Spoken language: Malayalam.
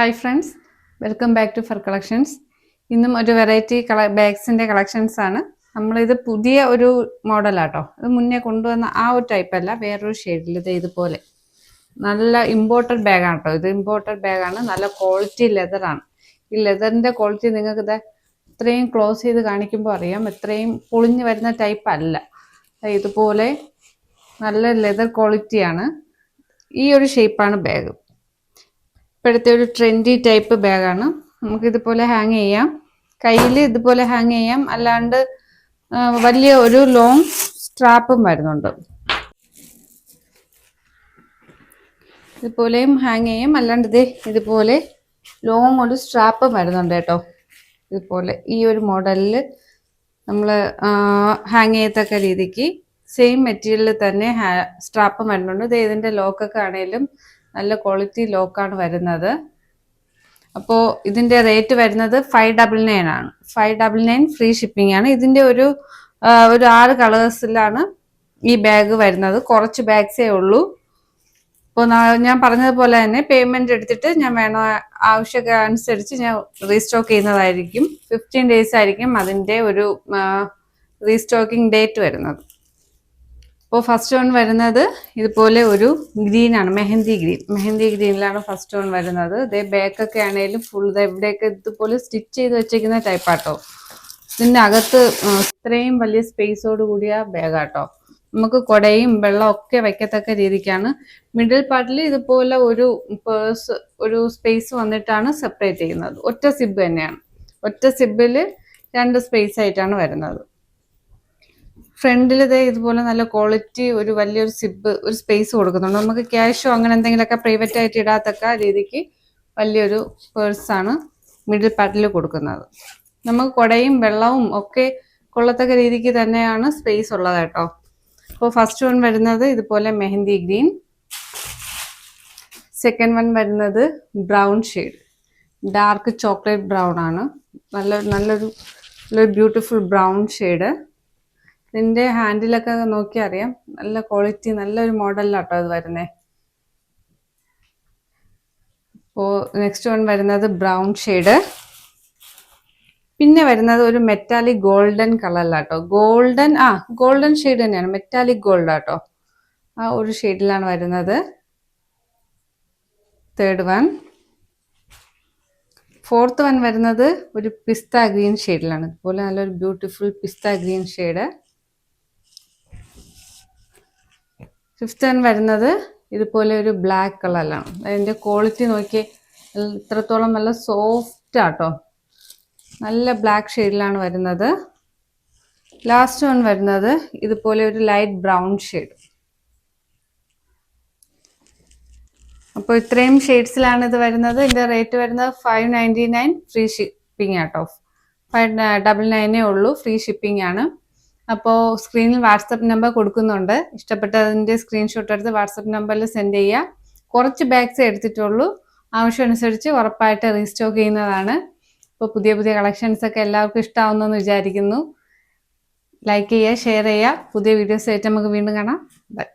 Hi friends, welcome back to ഫർ കളക്ഷൻസ്. ഇന്നും ഒരു വെറൈറ്റി ബാഗ്സിൻ്റെ കളക്ഷൻസ് ആണ്. നമ്മളിത് പുതിയ ഒരു മോഡലാട്ടോ. ഇത് മുന്നേ കൊണ്ടുവന്ന ആ ഒരു ടൈപ്പ് അല്ല, വേറൊരു ഷെയ്ഡിൽ ഇത് ഇതുപോലെ നല്ല ഇമ്പോർട്ടഡ് ബാഗാണ് കേട്ടോ. ഇത് ഇമ്പോർട്ടഡ് ബാഗാണ്, നല്ല ക്വാളിറ്റി ലെതറാണ്. ഈ ലെതറിൻ്റെ ക്വാളിറ്റി നിങ്ങൾക്ക് ഇത് ഇത്രയും ക്ലോസ് ചെയ്ത് കാണിക്കുമ്പോൾ അറിയാം, ഇത്രയും പൊളിഞ്ഞ് വരുന്ന ടൈപ്പ് അല്ല. ഇതുപോലെ നല്ല ലെതർ ക്വാളിറ്റിയാണ്. ഈ ഒരു ഷേപ്പാണ് ബാഗ്. ഇപ്പോഴത്തെ ഒരു ട്രെൻഡി ടൈപ്പ് ബാഗാണ്. നമുക്കിതുപോലെ ഹാങ് ചെയ്യാം, കയ്യിൽ ഇതുപോലെ ഹാങ് ചെയ്യാം, അല്ലാണ്ട് വലിയ ഒരു ലോങ് സ്ട്രാപ്പും വരുന്നുണ്ട്. ഇതുപോലെയും ഹാങ് ചെയ്യാം, അല്ലാണ്ട് ഇതുപോലെ ലോങ് ഒരു സ്ട്രാപ്പും വരുന്നുണ്ട് കേട്ടോ. ഇതുപോലെ ഈ ഒരു മോഡലിൽ നമ്മൾ ഹാങ് ചെയ്യത്തക്ക രീതിക്ക് സെയിം മെറ്റീരിയലിൽ തന്നെ സ്ട്രാപ്പും വരുന്നുണ്ട്. ഇത് ഇതിൻ്റെ ലോക്കൊക്കെ ആണെങ്കിലും നല്ല ക്വാളിറ്റി ലോക്കാണ് വരുന്നത്. അപ്പോൾ ഇതിൻ്റെ റേറ്റ് വരുന്നത് 599 ആണ്. 599 ഫ്രീ ഷിപ്പിംഗ് ആണ്. ഇതിൻ്റെ ഒരു 6 കളേഴ്സിലാണ് ഈ ബാഗ് വരുന്നത്. കുറച്ച് ബാഗ്സേ ഉള്ളൂ. അപ്പോൾ ഞാൻ പറഞ്ഞതുപോലെ തന്നെ പേയ്മെന്റ് എടുത്തിട്ട് ഞാൻ ആവശ്യമൊക്കെ അനുസരിച്ച് ഞാൻ റീസ്റ്റോക്ക് ചെയ്യുന്നതായിരിക്കും. 15 days ആയിരിക്കും അതിൻ്റെ ഒരു റീസ്റ്റോക്കിംഗ് ഡേറ്റ് വരുന്നത്. അപ്പോൾ ഫസ്റ്റ് വൺ വരുന്നത് ഇതുപോലെ ഒരു ഗ്രീനാണ്, മെഹന്തി ഗ്രീനിലാണ് ഫസ്റ്റ് വൺ വരുന്നത്. ഇതേ ബാക്കൊക്കെ ആണെങ്കിലും ഫുൾ എവിടെയൊക്കെ ഇതുപോലെ സ്റ്റിച്ച് ചെയ്ത് വെച്ചേക്കുന്ന ടൈപ്പാട്ടോ. ഇതിൻ്റെ അകത്ത് ഇത്രയും വലിയ സ്പേസോട് കൂടിയ ബാഗാട്ടോ. നമുക്ക് കുടയും വെള്ളം ഒക്കെ വയ്ക്കത്തക്ക രീതിക്കാണ്. മിഡിൽ പാർട്ടിൽ ഇതുപോലെ ഒരു പേഴ്സ്, ഒരു സ്പേസ് വന്നിട്ടാണ് സെപ്പറേറ്റ് ചെയ്യുന്നത്. ഒറ്റ സിബ് തന്നെയാണ്. ഒറ്റ സിബിൽ 2 സ്പേസ് ആയിട്ടാണ് വരുന്നത്. ഫ്രണ്ടിൽ ഇതുപോലെ നല്ല ക്വാളിറ്റി ഒരു വലിയൊരു സിബ്, ഒരു സ്പേസ് കൊടുക്കുന്നുണ്ട്. നമുക്ക് ക്യാഷോ അങ്ങനെ എന്തെങ്കിലുമൊക്കെ പ്രൈവറ്റ് ആയിട്ട് ഇടാത്തക്ക രീതിക്ക് വലിയൊരു പേഴ്സാണ് മിഡിൽ പാർട്ടിൽ കൊടുക്കുന്നത്. നമുക്ക് കുടയും വെള്ളവും ഒക്കെ കൊള്ളത്തക്ക രീതിക്ക് തന്നെയാണ് സ്പേസ് ഉള്ളത് കേട്ടോ. അപ്പോൾ ഫസ്റ്റ് വൺ വരുന്നത് ഇതുപോലെ മെഹന്തി ഗ്രീൻ. സെക്കൻഡ് വൺ വരുന്നത് brown shade, dark chocolate brown ആണ്. നല്ലൊരു ബ്യൂട്ടിഫുൾ ബ്രൗൺ ഷെയ്ഡ്. ഇതിൻ്റെ ഹാൻഡിലൊക്കെ നോക്കി അറിയാം, നല്ല ക്വാളിറ്റി, നല്ലൊരു മോഡലിലാട്ടോ ഇത് വരുന്നത്. അപ്പോൾ നെക്സ്റ്റ് വൺ വരുന്നത് ബ്രൗൺ ഷെയ്ഡ്. പിന്നെ വരുന്നത് ഒരു മെറ്റാലിക് ഗോൾഡൻ കളറിലാട്ടോ. ഗോൾഡൻ ഷെയ്ഡ് തന്നെയാണ്, മെറ്റാലിക് ഗോൾഡ് ആട്ടോ. ആ ഒരു ഷെയ്ഡിലാണ് വരുന്നത്. Third one. ഫോർത്ത് വൺ വരുന്നത് ഒരു പിസ്ത ഗ്രീൻ ഷെയ്ഡിലാണ്. ഇതുപോലെ നല്ലൊരു ബ്യൂട്ടിഫുൾ പിസ്ത ഗ്രീൻ ഷെയ്ഡ്. ഫിഫ്ത്ത് വൺ വരുന്നത് ഇതുപോലെ ഒരു ബ്ലാക്ക് കളറിലാണ്. അതിൻ്റെ ക്വാളിറ്റി നോക്കി ഇത്രത്തോളം നല്ല സോഫ്റ്റ് ആട്ടോ. നല്ല ബ്ലാക്ക് ഷെയ്ഡിലാണ് വരുന്നത്. ലാസ്റ്റ് വൺ വരുന്നത് ഇതുപോലെ ഒരു ലൈറ്റ് ബ്രൗൺ ഷെയ്ഡ്. അപ്പോൾ ഇത്രയും ഷെയ്ഡ്സിലാണ് ഇത് വരുന്നത്. ഇതിൻ്റെ റേറ്റ് വരുന്നത് 599 ഫ്രീ ഷിപ്പിംഗ് ആട്ടോ. 599 ഉള്ളൂ, ഫ്രീ ഷിപ്പിംഗ് ആണ്. അപ്പോൾ സ്ക്രീനിൽ വാട്സപ്പ് നമ്പർ കൊടുക്കുന്നുണ്ട്. ഇഷ്ടപ്പെട്ടതിൻ്റെ സ്ക്രീൻഷോട്ട് എടുത്ത് വാട്സപ്പ് നമ്പറിൽ സെൻഡ് ചെയ്യുക. കുറച്ച് ബാഗ്സ് എടുത്തിട്ടുള്ളൂ, ആവശ്യമനുസരിച്ച് ഉറപ്പായിട്ട് റീസ്റ്റോക്ക് ചെയ്യുന്നതാണ്. അപ്പോൾ പുതിയ കളക്ഷൻസൊക്കെ എല്ലാവർക്കും ഇഷ്ടമാവുന്നെന്ന് വിചാരിക്കുന്നു. ലൈക്ക് ചെയ്യുക, ഷെയർ ചെയ്യുക. പുതിയ വീഡിയോസ് ആയിട്ട് നമുക്ക് വീണ്ടും കാണാം. ബൈ.